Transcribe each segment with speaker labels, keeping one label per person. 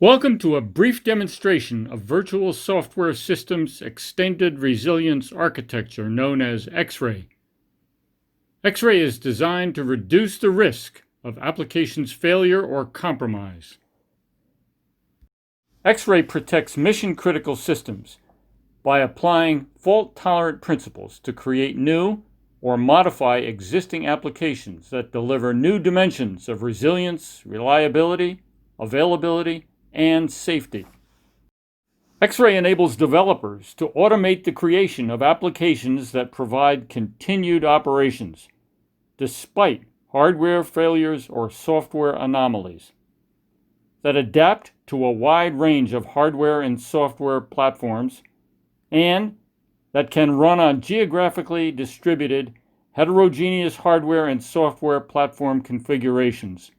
Speaker 1: Welcome to a brief demonstration of Virtual Software Systems Extended Resilience Architecture known as xRA. xRA is designed to reduce the risk of applications failure or compromise. xRA protects mission-critical systems by applying fault-tolerant principles to create new or modify existing applications that deliver new dimensions of resilience, reliability, availability, and safety. xRA enables developers to automate the creation of applications that provide continued operations, despite hardware failures or software anomalies, that adapt to a wide range of hardware and software platforms, and that can run on geographically distributed, heterogeneous hardware and software platform configurations,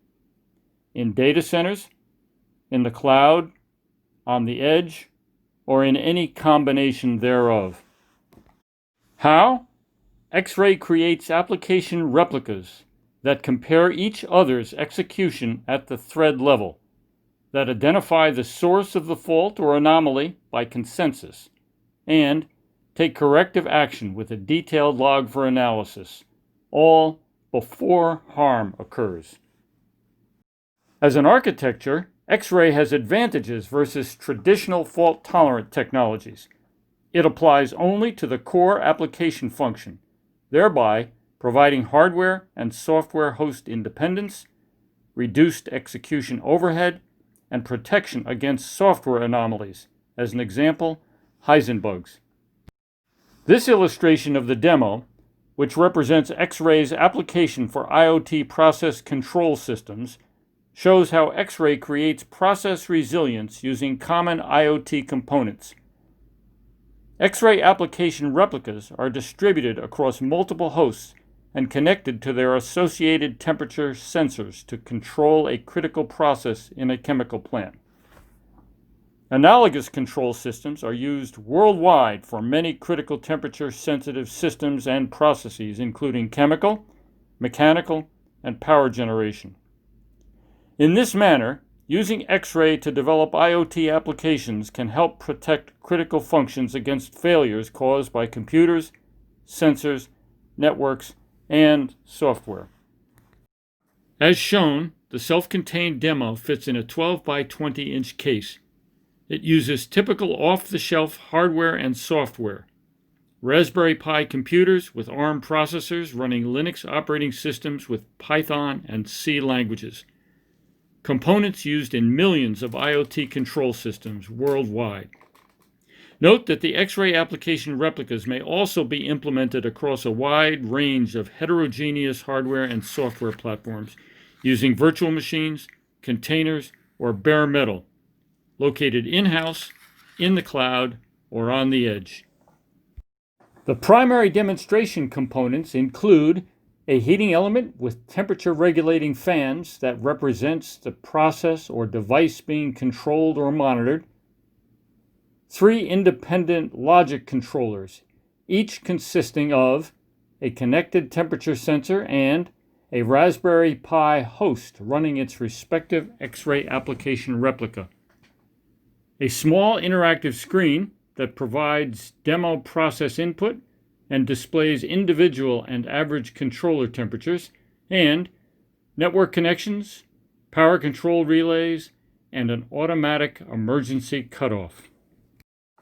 Speaker 1: in data centers, in the cloud, on the edge, or in any combination thereof. How? xRA creates application replicas that compare each other's execution at the thread level, that identify the source of the fault or anomaly by consensus, and take corrective action with a detailed log for analysis, all before harm occurs. As an architecture, xRA has advantages versus traditional fault-tolerant technologies. It applies only to the core application function, thereby providing hardware and software host independence, reduced execution overhead, and protection against software anomalies, as an example, Heisenbugs. This illustration of the demo, which represents xRA's application for IoT process control systems, shows how xRA creates process resilience using common IoT components. xRA application replicas are distributed across multiple hosts and connected to their associated temperature sensors to control a critical process in a chemical plant. Analogous control systems are used worldwide for many critical temperature-sensitive systems and processes, including chemical, mechanical, and power generation. In this manner, using xRA to develop IoT applications can help protect critical functions against failures caused by computers, sensors, networks, and software. As shown, the self-contained demo fits in a 12 by 20-inch case. It uses typical off-the-shelf hardware and software. Raspberry Pi computers with ARM processors running Linux operating systems with Python and C languages. Components used in millions of IoT control systems worldwide. Note that the xRA application replicas may also be implemented across a wide range of heterogeneous hardware and software platforms using virtual machines, containers, or bare metal, located in-house, in the cloud, or on the edge. The primary demonstration components include a heating element with temperature-regulating fans that represents the process or device being controlled or monitored, 3 independent logic controllers, each consisting of a connected temperature sensor and a Raspberry Pi host running its respective xRA application replica, a small interactive screen that provides demo process input and displays individual and average controller temperatures, and network connections, power control relays, and an automatic emergency cutoff.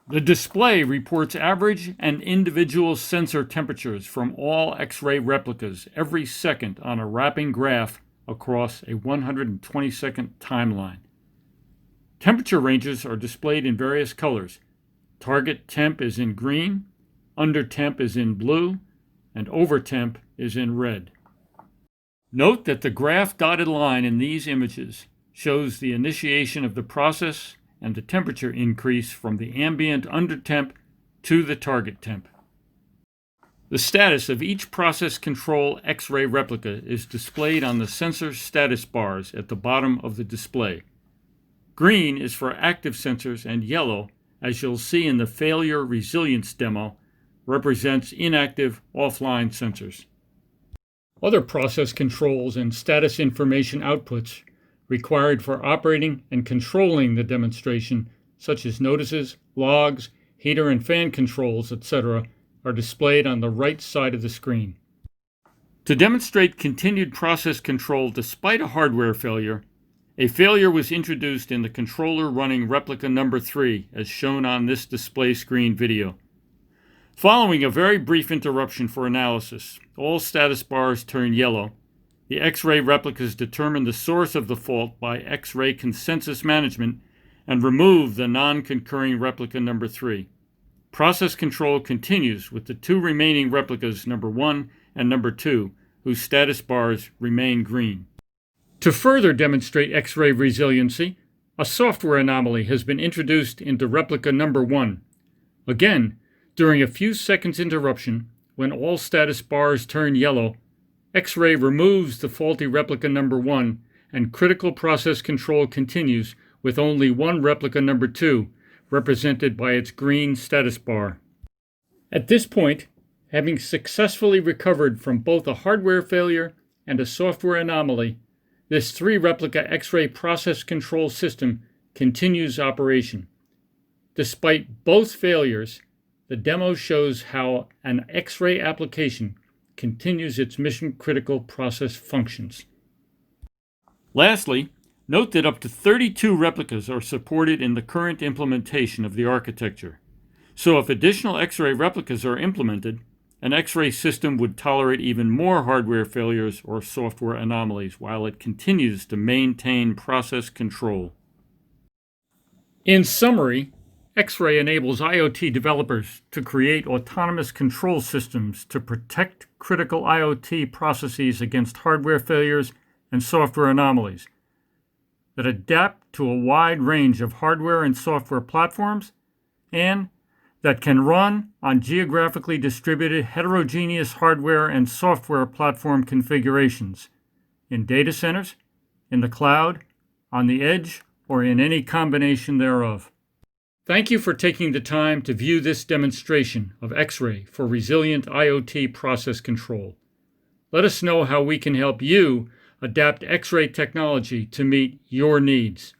Speaker 1: The display reports average and individual sensor temperatures from all xRA replicas every second on a wrapping graph across a 120-second timeline. Temperature ranges are displayed in various colors. Target temp is in green, under temp is in blue, and over temp is in red. Note that the graph dotted line in these images shows the initiation of the process and the temperature increase from the ambient under temp to the target temp. The status of each process control xRA replica is displayed on the sensor status bars at the bottom of the display. Green is for active sensors, and yellow, as you'll see in the failure resilience demo, represents inactive offline sensors. Other process controls and status information outputs required for operating and controlling the demonstration, such as notices, logs, heater and fan controls, etc., are displayed on the right side of the screen. To demonstrate continued process control despite a hardware failure, a failure was introduced in the controller running replica number 3, as shown on this display screen video. Following a very brief interruption for analysis, all status bars turn yellow. The xRA replicas determine the source of the fault by xRA consensus management and remove the non-concurring replica number 3. Process control continues with the 2 remaining replicas number 1 and number 2, whose status bars remain green. To further demonstrate xRA resiliency, a software anomaly has been introduced into replica number 1. Again, during a few seconds interruption, when all status bars turn yellow, xRA removes the faulty replica number 1 and critical process control continues with only one replica number 2, represented by its green status bar. At this point, having successfully recovered from both a hardware failure and a software anomaly, this 3-replica xRA process control system continues operation. Despite both failures, the demo shows how an xRA application continues its mission-critical process functions. Lastly, note that up to 32 replicas are supported in the current implementation of the architecture. So if additional xRA replicas are implemented, an xRA system would tolerate even more hardware failures or software anomalies while it continues to maintain process control. In summary, xRA enables IoT developers to create autonomous control systems to protect critical IoT processes against hardware failures and software anomalies that adapt to a wide range of hardware and software platforms and that can run on geographically distributed heterogeneous hardware and software platform configurations in data centers, in the cloud, on the edge, or in any combination thereof. Thank you for taking the time to view this demonstration of xRA for resilient IoT process control. Let us know how we can help you adapt xRA technology to meet your needs.